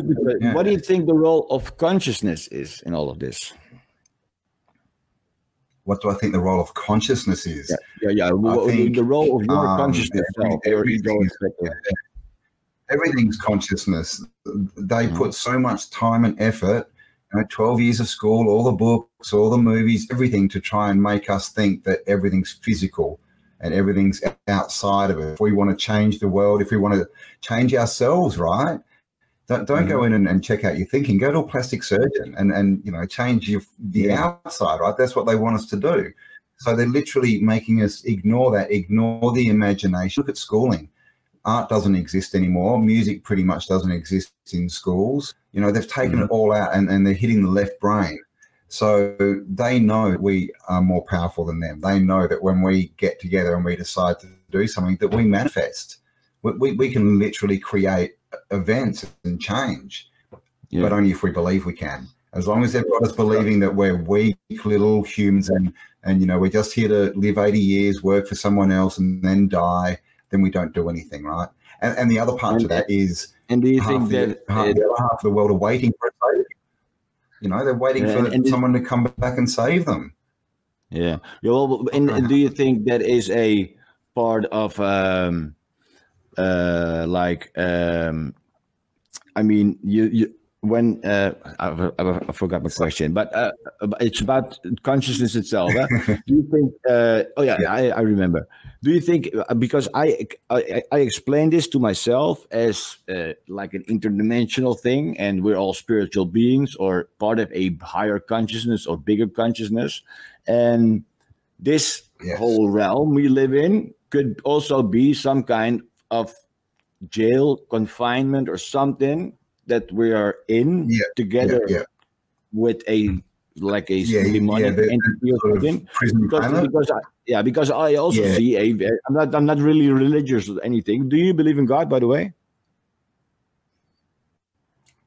What do you think the role of consciousness is in all of this? What do I think the role of consciousness is? The role of your consciousness. Everything's consciousness. They put so much time and effort, 12 years of school, all the books, all the movies, everything to try and make us think that everything's physical and everything's outside of it. If we want to change the world, if we want to change ourselves, right? Don't go in and check out your thinking. Go to a plastic surgeon and change the outside, right? That's what they want us to do. So they're literally making us ignore the imagination. Look at schooling. Art doesn't exist anymore. Music pretty much doesn't exist in schools. They've taken it all out and they're hitting the left brain. So they know we are more powerful than them. They know that when we get together and we decide to do something, that we manifest. We can literally create events and change, but only if we believe we can. As long as they've got us believing that we're weak little humans and we're just here to live 80 years, work for someone else and then die, then we don't do anything, right? And the other part of that is, and do you think that half of the world are waiting for a savior? They're waiting for someone to come back and save them. Yeah. And do you think that is a part of I mean, when I forgot my question, but it's about consciousness itself. Do you think? I remember. Do you think, because I explained this to myself as like an interdimensional thing, and we're all spiritual beings or part of a higher consciousness or bigger consciousness, and this whole realm we live in could also be some kind of jail, confinement, or something that we are in together with a demonic entity or something. Because I also see I'm not really religious or anything. Do you believe in God, by the way?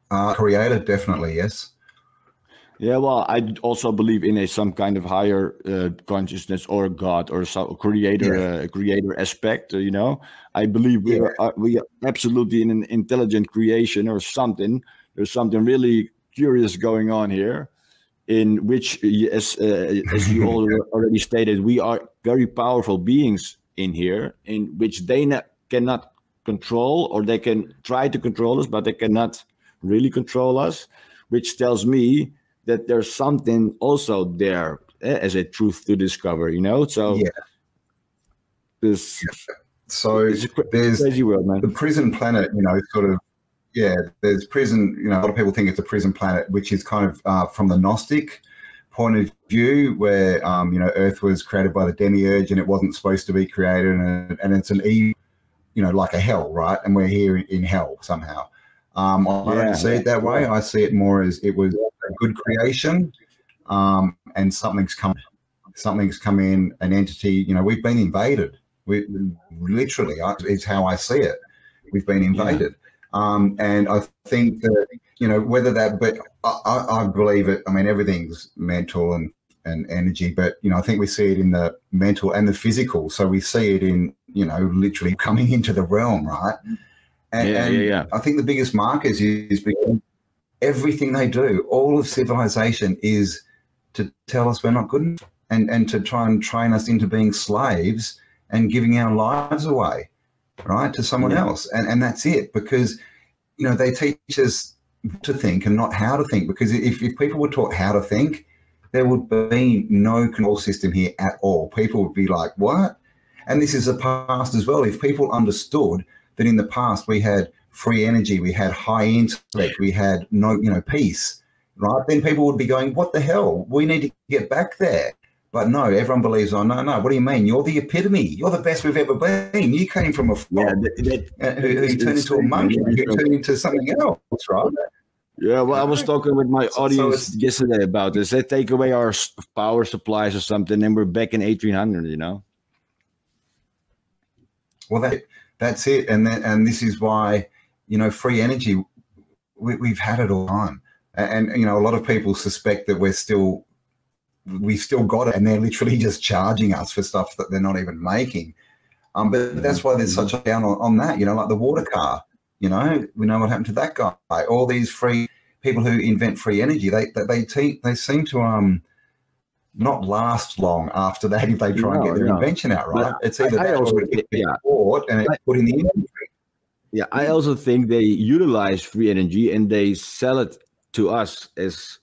Creator, definitely, yes. Yeah, well, I also believe in some kind of higher consciousness or God or creator aspect. I believe we are absolutely in an intelligent creation or something. There's something really curious going on here, in which, as you already stated, we are very powerful beings in here, in which they cannot control, or they can try to control us, but they cannot really control us, which tells me that there's something also there as a truth to discover, you know? So this, so there's crazy world, man. The prison planet, you know, sort of, there's prison, you know, a lot of people think it's a prison planet, which is kind of from the Gnostic point of view, where, you know, Earth was created by the demiurge and it wasn't supposed to be created, and it's an evil, you know, like a hell, right? And we're here in hell somehow. I don't see it that way. I see it more as it was a good creation, and something's come in, an entity, you know, we've been invaded. We literally, is how I see it. We've been invaded. And I think that, you know, whether that, but I believe it, I mean, everything's mental and energy, but, you know, I think we see it in the mental and the physical. So we see it in, you know, literally coming into the realm, right? And I think the biggest markers is because everything they do, all of civilization is to tell us we're not good enough, and to try and train us into being slaves and giving our lives away, right, to someone else. And that's it, because, you know, they teach us to think and not how to think, because if people were taught how to think, there would be no control system here at all. People would be like, what? And this is the past as well. If people understood that in the past we had free energy, we had high intellect, we had no, you know, peace, right? Then people would be going, what the hell? We need to get back there. But no, everyone believes, oh, no, what do you mean? You're the epitome. You're the best we've ever been. You came from a frog who turned into a monkey, who turned into something else, right? Yeah, well, I was talking with my audience yesterday about this. They take away our power supplies or something, and we're back in 1800, you know? Well, that's it. And this is why, you know, free energy, we've had it all the time. And, you know, a lot of people suspect that we've still got it, and they're literally just charging us for stuff that they're not even making. But that's why there's such a down on that, you know, like the water car, you know, we know what happened to that guy. All these free people who invent free energy, they seem to not last long after that if they try and get their invention out, right? But it's either that or it gets bought and it's put in the industry. Yeah, I also think they utilize free energy and they sell it to us as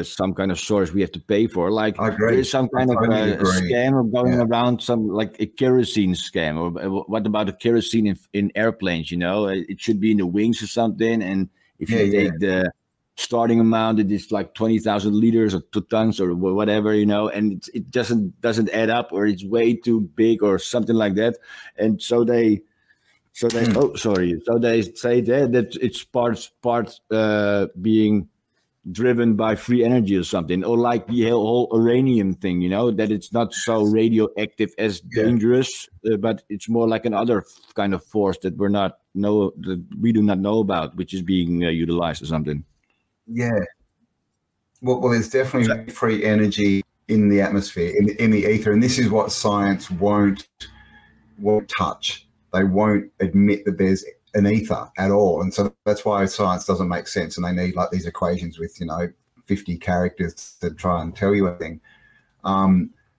some kind of source we have to pay for. Like there's some kind of scam going around, some like a kerosene scam. Or what about the kerosene in airplanes? You know, it should be in the wings or something. And if you take the starting amount, it is like 20,000 liters or 2 tons or whatever, you know, and it doesn't add up, or it's way too big or something like that. And so they say that it's part being driven by free energy or something, or like the whole uranium thing, you know, that it's not so radioactive as dangerous, but it's more like another kind of force that we do not know about, which is being utilized or something. Yeah. Well, there's definitely free energy in the atmosphere, in the ether, and this is what science won't touch. They won't admit that there's an ether at all, and so that's why science doesn't make sense, and they need like these equations with, you know, 50 characters to try and tell you anything.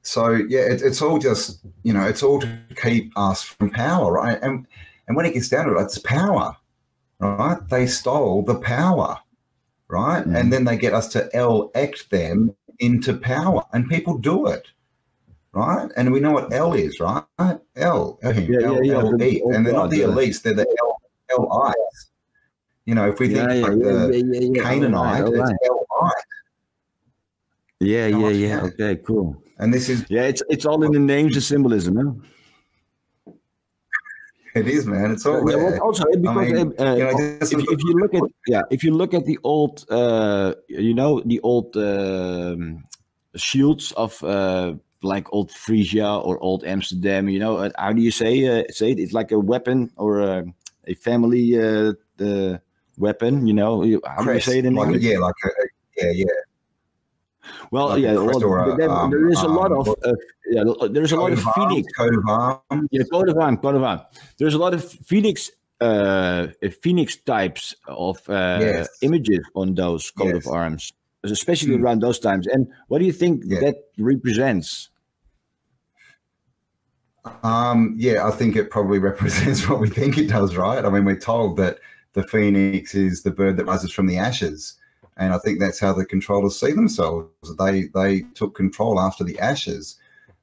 So yeah, it's all just, you know, it's all to keep us from power, right? And when it gets down to it, it's power, right? They stole the power, right? And then they get us to elect them into power, and people do it, right? And we know what L is, right? L, L-E, and they're not the elites, they're the L-I's. You know, if we think like the Canaanite, it's L-I. Yeah. Okay, cool. And this is it's all in the names and symbolism, huh? It is, man. It's all there. Well, also, because if you look at the old, you know, the old shields of like old Frisia or old Amsterdam, you know, how do you say it? It's like a weapon or a family weapon, you know. How do you say it in English? Yeah. Well, like there is a lot of there's a lot of phoenix coat of arms. Yeah, coat of arms. There's a lot of phoenix types of images on those coat of arms, especially around those times. And what do you think that represents? I think it probably represents what we think it does, right? I mean, we're told that the phoenix is the bird that rises from the ashes. And I think that's how the controllers see themselves. They took control after the ashes.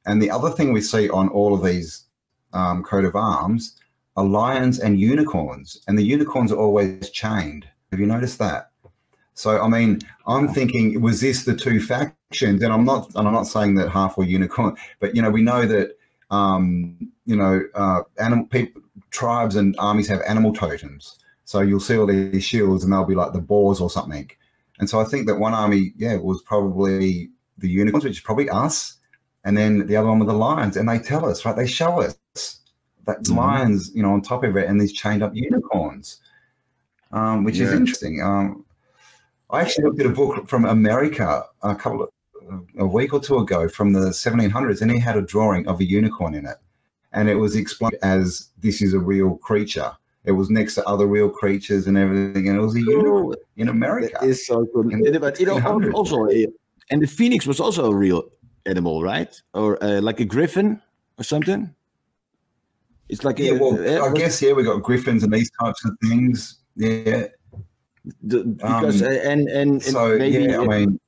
And the other thing we see on all of these coat of arms are lions and unicorns. And the unicorns are always chained. Have you noticed that? So, I mean, I'm thinking, was this the two factions? And I'm not saying that half were unicorn, but, you know, we know that, you know, tribes and armies have animal totems. So you'll see all these shields and they'll be like the boars or something. And so I think that one army, yeah, was probably the unicorns, which is probably us. And then the other one were the lions. And they tell us, right, they show us that lions, you know, on top of it, and these chained up unicorns, which is interesting. I actually looked at a book from America a week or two ago from the 1700s, and he had a drawing of a unicorn in it. And it was explained as this is a real creature. It was next to other real creatures and everything, and it was a unicorn in America. That is so cool. But it also, and the phoenix was also a real animal, right? Or like a griffin or something. It's like I guess we got griffins and these types of things. Yeah, because and so maybe I mean,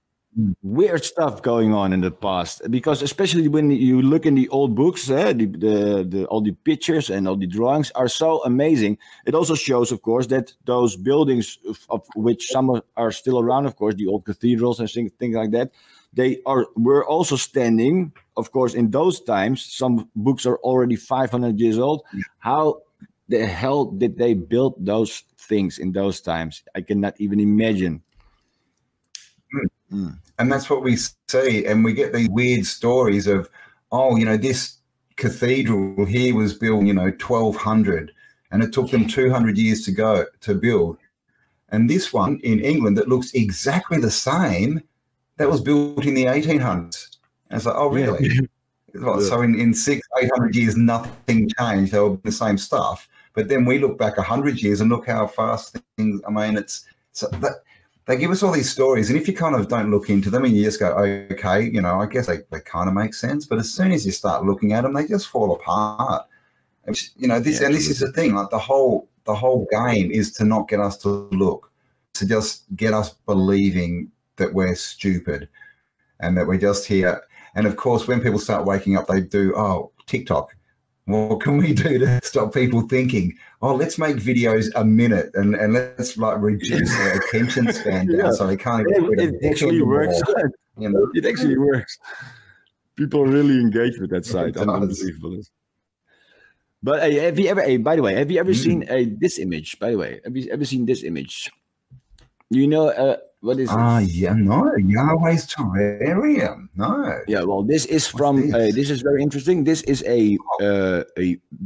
weird stuff going on in the past, because especially when you look in the old books, all the pictures and all the drawings are so amazing. It also shows, of course, that those buildings, of which some are still around, of course, the old cathedrals and things like that, were also standing, of course, in those times. Some books are already 500 years old. Yeah. How the hell did they build those things in those times? I cannot even imagine. And that's what we see, and we get these weird stories of, oh, you know, this cathedral here was built, you know, 1200, and it took them 200 years to build. And this one in England that looks exactly the same, that was built in the 1800s. And it's like, oh, really? Yeah. So in 600-800 years, nothing changed. They were the same stuff. But then we look back 100 years and look how fast things, I mean, they give us all these stories, and if you kind of don't look into them and you just go, okay, you know, I guess they kind of make sense. But as soon as you start looking at them, they just fall apart. You know, this is the thing. Like the whole game is to not get us to look, to just get us believing that we're stupid and that we're just here. And of course, when people start waking up, they do, oh, TikTok. What can we do to stop people thinking, oh, let's make videos a minute and let's like reduce their attention span down so they can't it actually works. You know? It actually works. People really engage with that site. Unbelievable. But have you ever, by the way, have you ever seen this image? By the way, have you ever seen this image? You know, what is it? Yeah, no, Yahweh's Terrarium. No. Yeah, well, this is from, this is very interesting. This is a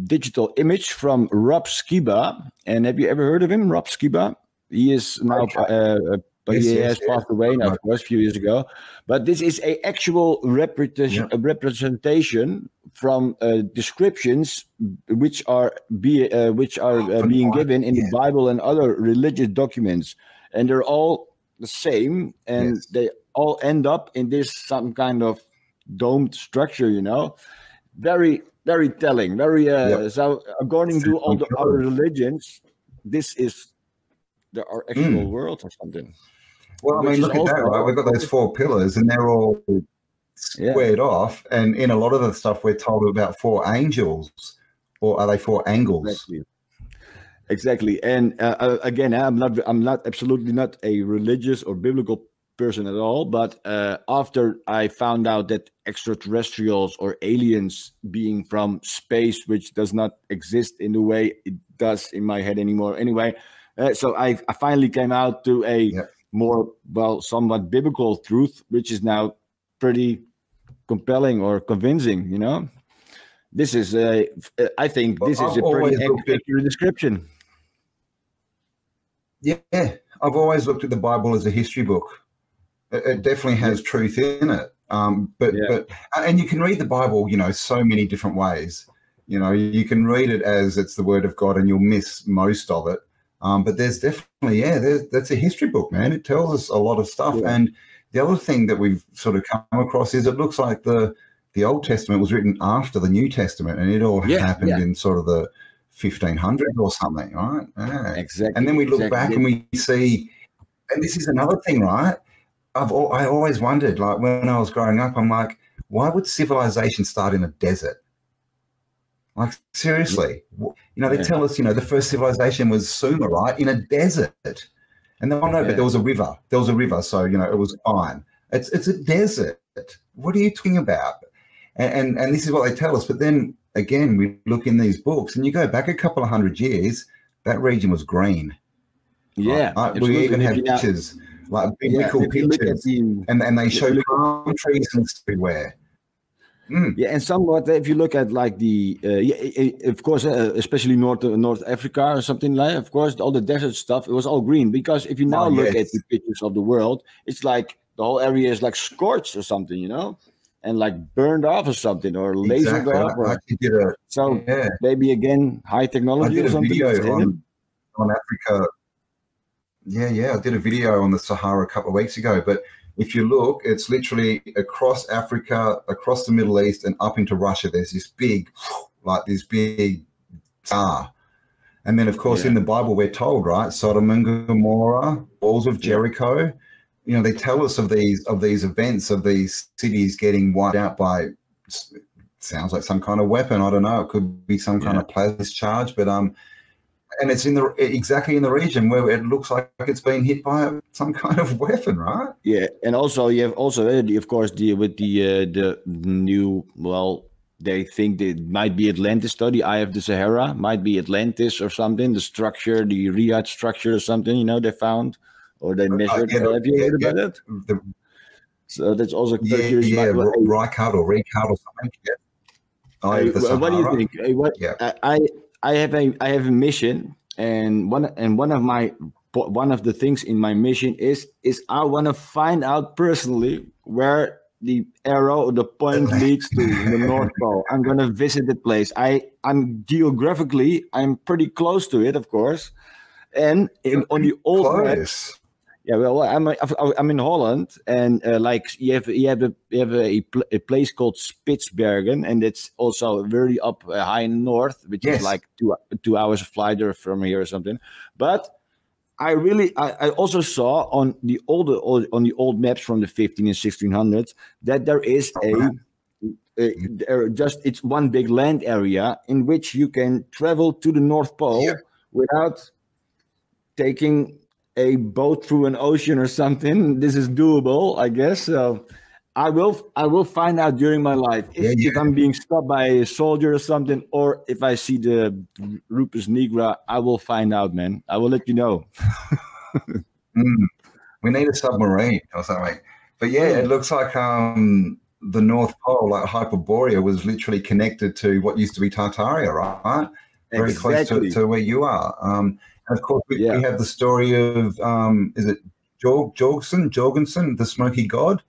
digital image from Rob Skiba. And have you ever heard of him, Rob Skiba? He is now, but he has passed away now, of course, a few years ago. But this is a actual representation from descriptions which are being given in the Bible and other religious documents. And they're all the same, and they all end up in this some kind of domed structure, you know. Very, very telling. Very so according to all the other religions, this is our actual world or something. Well, I mean, look at that, right? We've got those 4 pillars, and they're all squared off. And in a lot of the stuff, we're told about 4 angels, or are they 4 angles? Exactly. And again, I'm absolutely not a religious or biblical person at all. But after I found out that extraterrestrials or aliens being from space, which does not exist in the way it does in my head anymore. Anyway, so I finally came out to a more, well, somewhat biblical truth, which is now pretty compelling or convincing, you know. This is I think this is a pretty accurate description. Yeah, I've always looked at the Bible as a history book. It definitely has truth in it. But and you can read the Bible, you know, so many different ways. You know, you can read it as it's the word of God and you'll miss most of it. But there's definitely, that's a history book, man. It tells us a lot of stuff. Yeah. And the other thing that we've sort of come across is it looks like the Old Testament was written after the New Testament, and it all happened in sort of the 1500s or something, right? Yeah. Exactly. And then we look back and we see and this is another thing, right? I always wondered, like when I was growing up, I'm like, why would civilization start in a desert? Like, seriously, they tell us, the first civilization was Sumer, right? In a desert. And then, but there was a river. There was a river. So, it was fine. It's a desert. What are you talking about? And this is what they tell us. But then again, we look in these books and you go back a couple of 100 years, that region was green. Yeah. Right? We even have pictures, like biblical pictures, and they show palm trees and everywhere. Yeah, and somewhat if you look at like the of course, especially North Africa or something like, of course, all the desert stuff, it was all green. Because if you now look at the pictures of the world, it's like the whole area is like scorched or something, and like burned off or something, or lasered off. Maybe again high technology or something. I did a video on Africa. I did a video on the Sahara a couple of weeks ago, but if you look, it's literally across Africa, across the Middle East, and up into Russia. There's this big star. And then, of course, in the Bible, we're told, right, Sodom and Gomorrah, walls of Jericho. They tell us of these events, of these cities getting wiped out by, sounds like some kind of weapon. I don't know. It could be some kind of plasma charge, but and it's exactly in the region where it looks like it's been hit by some kind of weapon, right? Yeah, and also you have of course, with the new, they think that it might be Atlantis study. Eye of the Sahara might be Atlantis or something. The structure, the Riyadh structure or something, they found or they measured. Have you heard about it? So that's also Ricard or something. Yeah. What do you think? I have a mission, and one of the things in my mission is I want to find out personally where the arrow or the point leads to in the North Pole. I'm going to visit the place. I'm geographically pretty close to it, of course, and on the old map. Yeah, well, I'm in Holland, and like you have a place called Spitsbergen, and it's also very up high north, which is like 2 hours flight from here or something. But I also saw on the old maps from the 15 and 1600s that there is it's one big land area in which you can travel to the North Pole without taking a boat through an ocean or something. This is doable, I guess. So I will find out during my life if I'm being stopped by a soldier or something, or if I see the Rupus nigra. I will find out, man. I will let you know. We need a submarine or something. But it looks like the North Pole, like Hyperborea, was literally connected to what used to be Tartaria, right? Very close to where you are. And of course, we have the story of, is it Jorgensen, the Smoky God?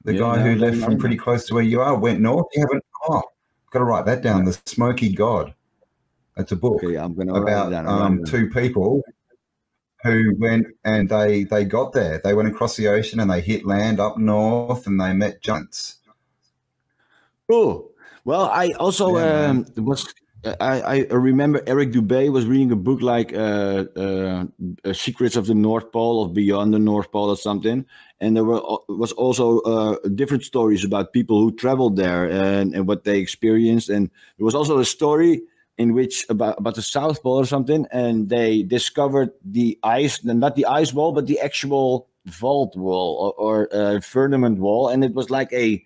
The guy who left from pretty close to where you are, went north. You haven't, got to write that down, the Smoky God. That's a book about two people who went and they got there. They went across the ocean and they hit land up north and they met giants. Cool. Well, I also I remember Eric Dubé was reading a book like Secrets of the North Pole, of Beyond the North Pole or something. And there was also different stories about people who traveled there and what they experienced. And there was also a story in which about the South Pole or something. And they discovered the ice, not the ice wall, but the actual vault wall or firmament wall. And it was like a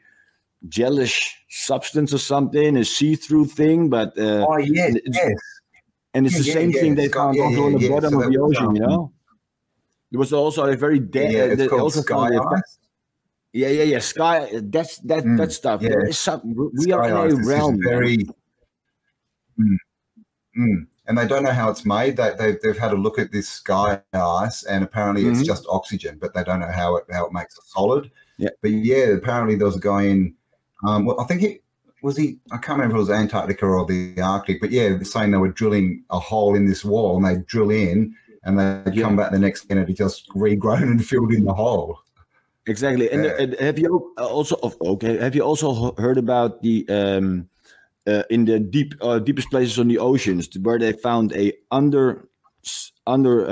gelish substance or something, a see-through thing, but and it's the same thing they found also on the bottom of the ocean. There was also a very it's called sky ice. Sky. That stuff. Yeah. There is we are in a realm. And they don't know how it's made. They've had a look at this sky ice, and apparently it's just oxygen, but they don't know how it makes it solid. Yeah. But apparently there was a guy in. I think I can't remember if it was Antarctica or the Arctic, but they're saying they were drilling a hole in this wall and they drill in and they come back the next day and it just regrown and filled in the hole. Exactly. And have you also heard about the in the deepest places on the oceans where they found a under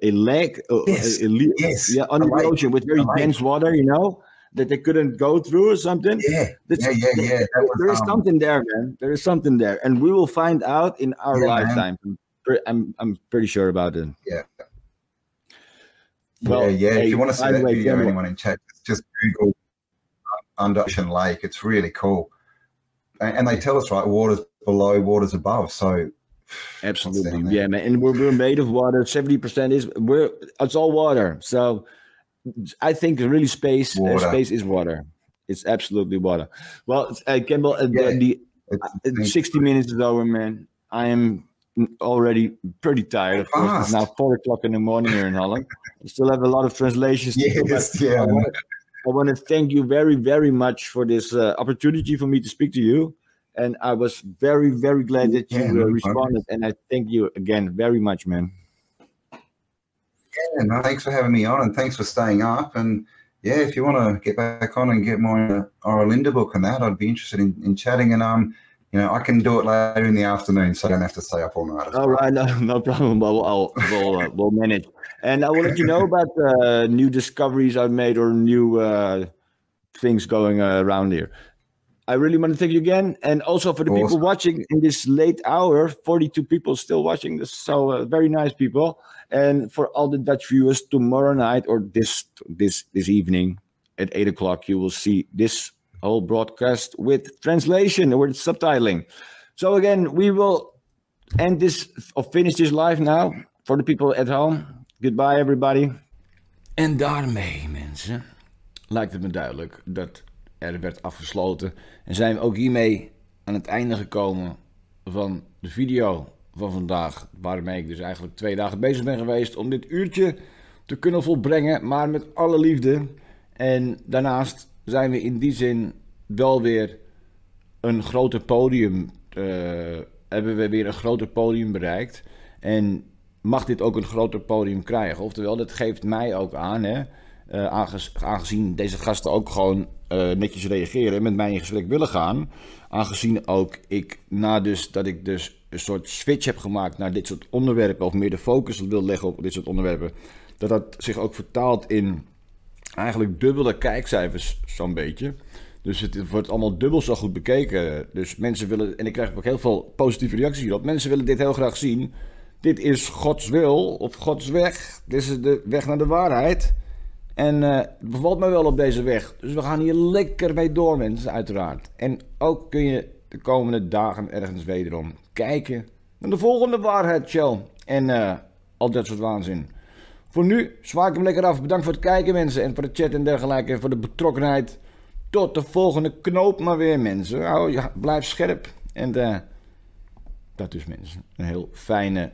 a lake, under the ocean with very dense water, you know, that they couldn't go through or something. Yeah. There is something there, man. There is something there, and we will find out in our lifetime. I'm pretty sure about it. Yeah. Well, If you want to see that video, anyone in chat, just Google under ocean lake. It's really cool, and they tell us, right, water's below, water's above. So absolutely, yeah, man. And we're made of water. 70% it's all water. So I think really space is water. It's absolutely water. Well, Cambell, the 60 minutes is over, man. I am already pretty tired. Of course, it's now 4 o'clock in the morning here in Holland. I still have a lot of translations to do. I want to thank you very, very much for this opportunity for me to speak to you. And I was very, very glad that you responded. And I thank you again very much, man. Yeah, no, thanks for having me on, and thanks for staying up. And yeah, if you want to get back on and get my Linda book and that, I'd be interested in chatting. And you know, I can do it later in the afternoon, so I don't have to stay up all night. All right, no problem. We'll manage. And I will let you know about new discoveries I've made or new things going around here. I really want to thank you again. And also for the people watching in this late hour, 42 people still watching this. So very nice people. And for all the Dutch viewers, tomorrow night or this evening at 8 o'clock, you will see this whole broadcast with translation or with subtitling. So again, we will end this or finish this live now for the people at home. Goodbye everybody. En daarmee, mensen, lijkt het me duidelijk dat er werd afgesloten. En zijn we ook hiermee aan het einde gekomen van de video van vandaag. Waarmee ik dus eigenlijk 2 dagen bezig ben geweest om dit uurtje te kunnen volbrengen. Maar met alle liefde. En daarnaast zijn we in die zin wel weer een groter podium. Hebben we weer een groter podium bereikt. En mag dit ook een groter podium krijgen. Oftewel, dat geeft mij ook aan, hè, aangezien deze gasten ook gewoon netjes reageren en met mij in gesprek willen gaan. Aangezien ook ik, dat ik dus een soort switch heb gemaakt naar dit soort onderwerpen, of meer de focus wil leggen op dit soort onderwerpen, dat zich ook vertaalt in eigenlijk dubbele kijkcijfers, zo'n beetje. Dus het wordt allemaal dubbel zo goed bekeken. Dus mensen willen, en ik krijg ook heel veel positieve reacties hierop, mensen willen dit heel graag zien. Dit is Gods wil, of Gods weg. Dit is de weg naar de waarheid. En het bevalt mij wel op deze weg. Dus we gaan hier lekker mee door, mensen, uiteraard. En ook kun je de komende dagen ergens wederom kijken naar de volgende waarheidsshow. En al dat soort waanzin. Voor nu zwaai ik hem lekker af. Bedankt voor het kijken, mensen. En voor de chat en dergelijke. En voor de betrokkenheid. Tot de volgende knoop maar weer, mensen. Blijf scherp. En dat dus, mensen. Een heel fijne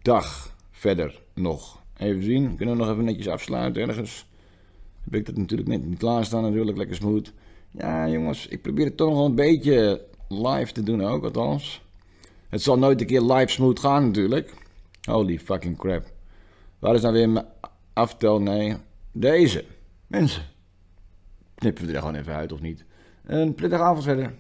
dag verder nog. Even zien. Kunnen we nog even netjes afsluiten ergens. Heb ik dat natuurlijk net niet klaarstaan, natuurlijk. Lekker smooth. Ja, jongens. Ik probeer het toch nog wel een beetje live te doen ook, althans. Het zal nooit een keer live smooth gaan, natuurlijk. Holy fucking crap. Waar is nou weer mijn aftel? Nee. Deze. Mensen. Knippen we er gewoon even uit, of niet? Een prettige avond verder.